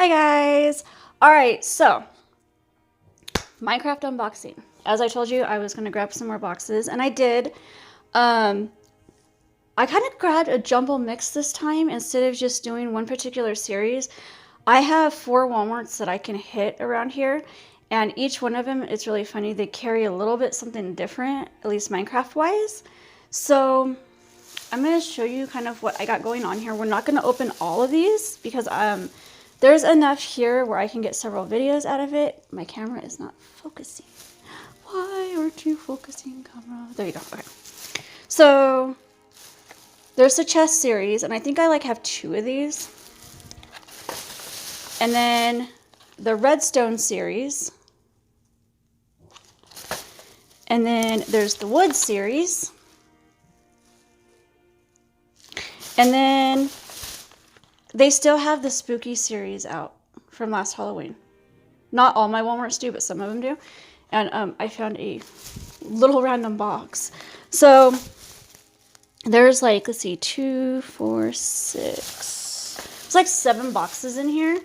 Hi guys! Alright, so Minecraft unboxing. As I told you, I was going to grab some more boxes, and I did. I kind of grabbed a jumble mix this time instead of just doing one particular series. I have 4 Walmarts that I can hit around here, and each one of them, it's really funny, they carry a little bit something different, at least Minecraft wise. So I'm going to show you kind of what I got going on here. We're not going to open all of these because there's enough here where I can get several videos out of it. My camera is not focusing. Why aren't you focusing, camera? There you go. Okay. So there's the chest series, and I think I have 2 of these. And then the redstone series. And then there's the wood series. And then they still have the spooky series out from last Halloween. Not all my Walmarts do, but some of them do. And I found a little random box. So there's let's see, 2, 4, 6. It's like 7 boxes in here.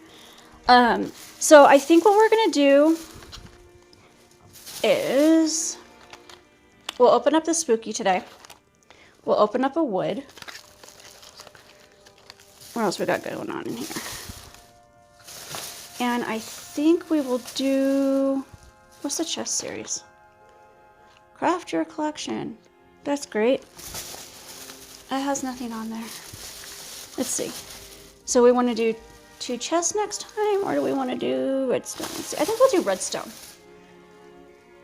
So I think what we're going to do is we'll open up the spooky today. We'll open up a wood. What else we got going on in here? And I think we will do, what's the chest series? Craft your collection. That's great. It has nothing on there. Let's see. So we want to do 2 chests next time, or do we want to do redstone? Let's see. I think we'll do redstone.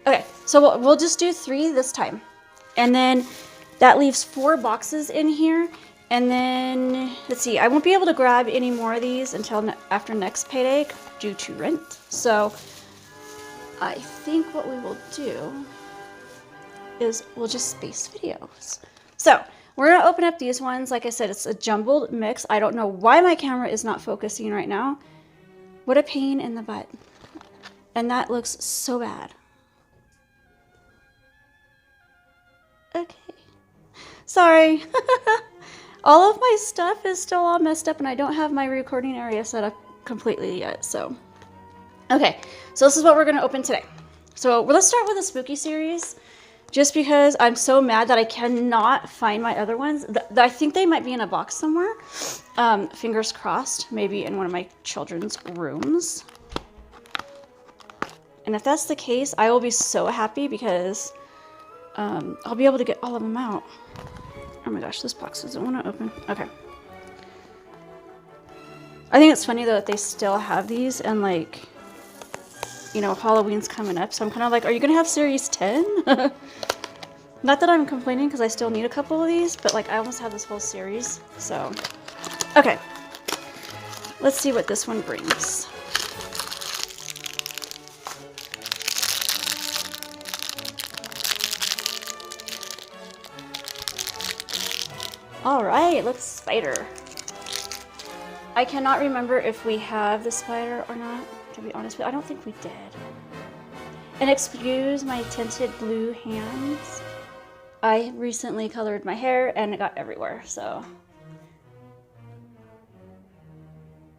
Okay, so we'll just do 3 this time. And then that leaves 4 boxes in here. And then, let's see, I won't be able to grab any more of these until after next payday due to rent. So I think what we will do is we'll just space videos. So we're going to open up these ones. Like I said, it's a jumbled mix. I don't know why my camera is not focusing right now. What a pain in the butt. And that looks so bad. Okay. Sorry. All of my stuff is still all messed up, and I don't have my recording area set up completely yet, so. Okay, so this is what we're going to open today. So let's start with the spooky series, just because I'm so mad that I cannot find my other ones. I think they might be in a box somewhere. Fingers crossed, maybe in one of my children's rooms. And if that's the case, I will be so happy because I'll be able to get all of them out. Oh my gosh, this box doesn't want to open. Okay. I think it's funny though that they still have these, and you know, Halloween's coming up, so I'm kind of like, are you going to have series 10? Not that I'm complaining because I still need a couple of these, but I almost have this whole series, so. Okay. Let's see what this one brings. All right, let's spider. I cannot remember if we have the spider or not, to be honest with you. I don't think we did. And excuse my tinted blue hands. I recently colored my hair and it got everywhere, so.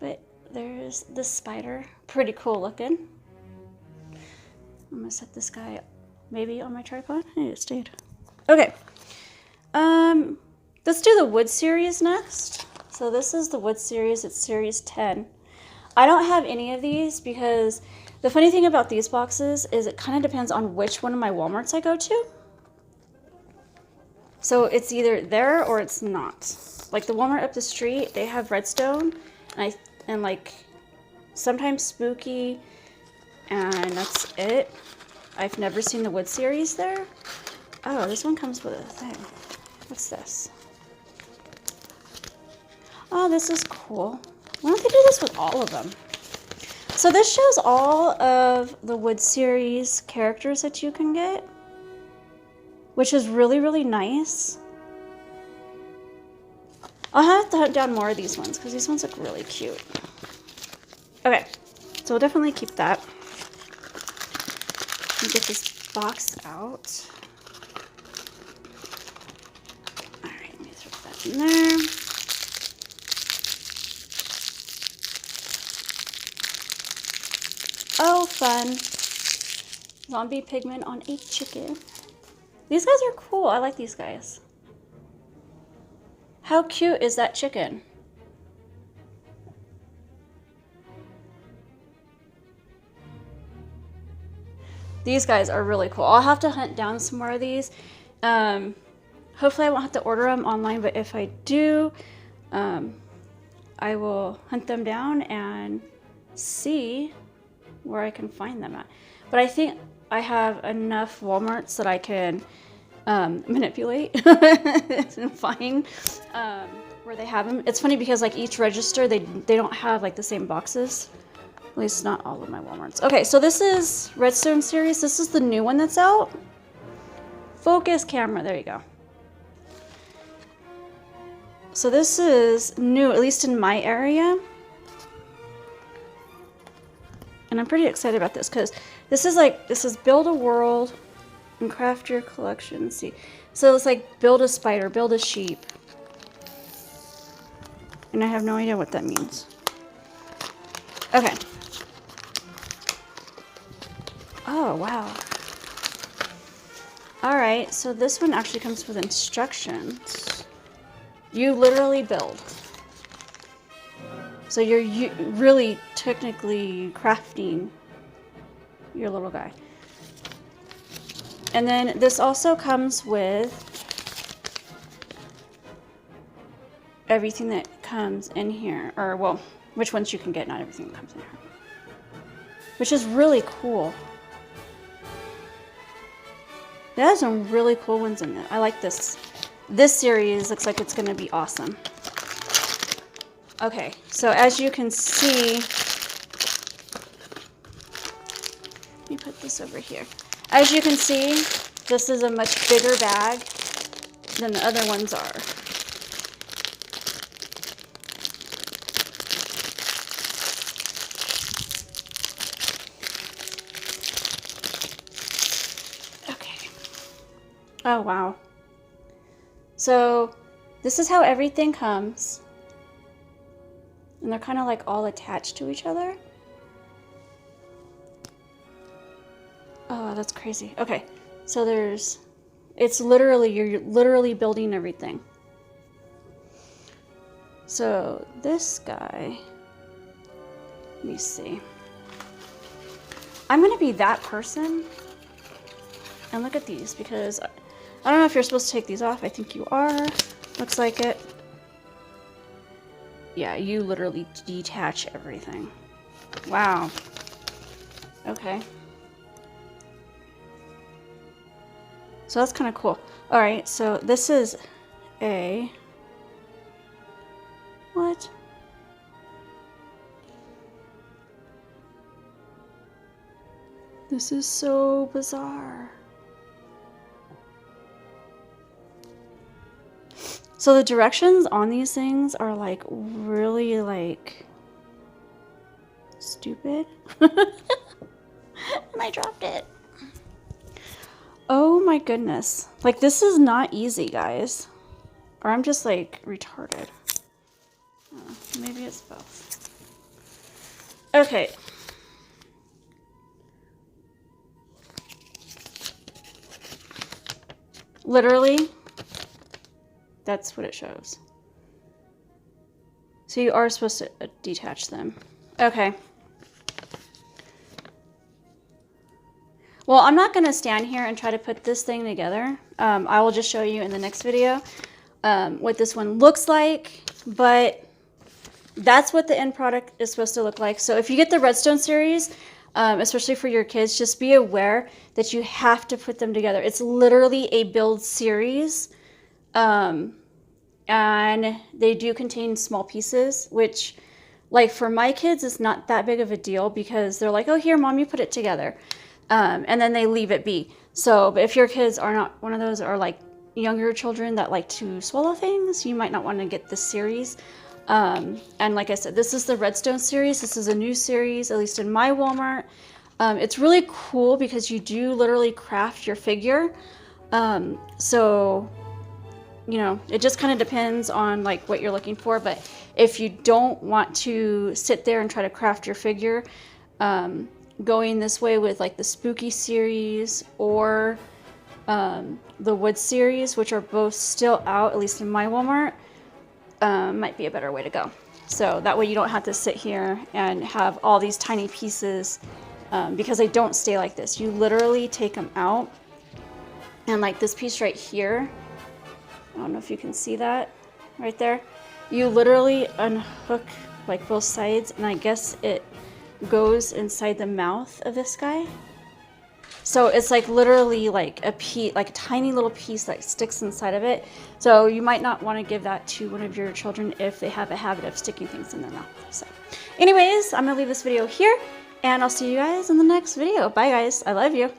But there's the spider. Pretty cool looking. I'm gonna set this guy maybe on my tripod. Hey, it stayed. Okay. Let's do the wood series next. So this is the wood series. It's series 10. I don't have any of these because the funny thing about these boxes is it kind of depends on which one of my Walmarts I go to. So it's either there or it's not. Like the Walmart up the street, they have redstone and sometimes spooky, and that's it. I've never seen the wood series there. Oh, this one comes with a thing. What's this? Oh, this is cool. Why don't they do this with all of them? So this shows all of the wood series characters that you can get, which is really, really nice. I'll have to hunt down more of these ones because these ones look really cute. Okay, so we'll definitely keep that. Let me get this box out. All right, let me throw that in there. Oh, fun. Zombie pigment on a chicken. These guys are cool. I like these guys. How cute is that chicken? These guys are really cool. I'll have to hunt down some more of these. Hopefully I won't have to order them online, but if I do, I will hunt them down and see where I can find them at. But I think I have enough Walmarts that I can manipulate and find where they have them. It's funny because like each register, they don't have like the same boxes. At least not all of my Walmarts. Okay, so this is Redstone series. This is the new one that's out. Focus camera, there you go. So this is new, at least in my area. And I'm pretty excited about this because this is build a world and craft your collection. Let's see. So it's like build a spider, build a sheep. And I have no idea what that means. Okay. Oh, wow. All right, so this one actually comes with instructions. You literally build. So you're really technically crafting your little guy. And then this also comes with everything that comes in here. Or, well, which ones you can get, not everything that comes in here. Which is really cool. It has some really cool ones in it. I like this. This series looks like it's going to be awesome. Okay, so as you can see, let me put this over here. As you can see, this is a much bigger bag than the other ones are. Oh, wow. So this is how everything comes. And they're kind of like all attached to each other. Oh, that's crazy. Okay, so it's literally, you're literally building everything. So this guy, let me see. I'm gonna be that person. And look at these because I don't know if you're supposed to take these off. I think you are. Looks like it. Yeah, you literally detach everything. Wow. Okay. So that's kind of cool. All right, so this is a... What? This is so bizarre. So the directions on these things are like really like stupid. And I dropped it. Oh my goodness. Like this is not easy, guys. Or I'm just like retarded. Maybe it's both. Okay. Literally, that's what it shows. So you are supposed to detach them. Okay. Well, I'm not going to stand here and try to put this thing together. I will just show you in the next video what this one looks like. But that's what the end product is supposed to look like. So if you get the Redstone series, especially for your kids, just be aware that you have to put them together. It's literally a build series. And they do contain small pieces, which like for my kids, it's not that big of a deal because they're like, oh, here, mom, you put it together. And then they leave it be. So, but if your kids are not one of those or like younger children that like to swallow things, you might not want to get this series. And like I said, this is the Redstone series. This is a new series, at least in my Walmart. It's really cool because you do literally craft your figure. So, you know, it just kind of depends on like what you're looking for. But if you don't want to sit there and try to craft your figure, going this way with like the spooky series or the wood series, which are both still out, at least in my Walmart, might be a better way to go. So that way you don't have to sit here and have all these tiny pieces, because they don't stay like this. You literally take them out, and like this piece right here, I don't know if you can see that right there. You literally unhook like both sides, and I guess it goes inside the mouth of this guy. So it's like literally like a piece, like a tiny little piece that sticks inside of it. So you might not want to give that to one of your children if they have a habit of sticking things in their mouth. So anyways, I'm gonna leave this video here, and I'll see you guys in the next video. Bye guys, I love you.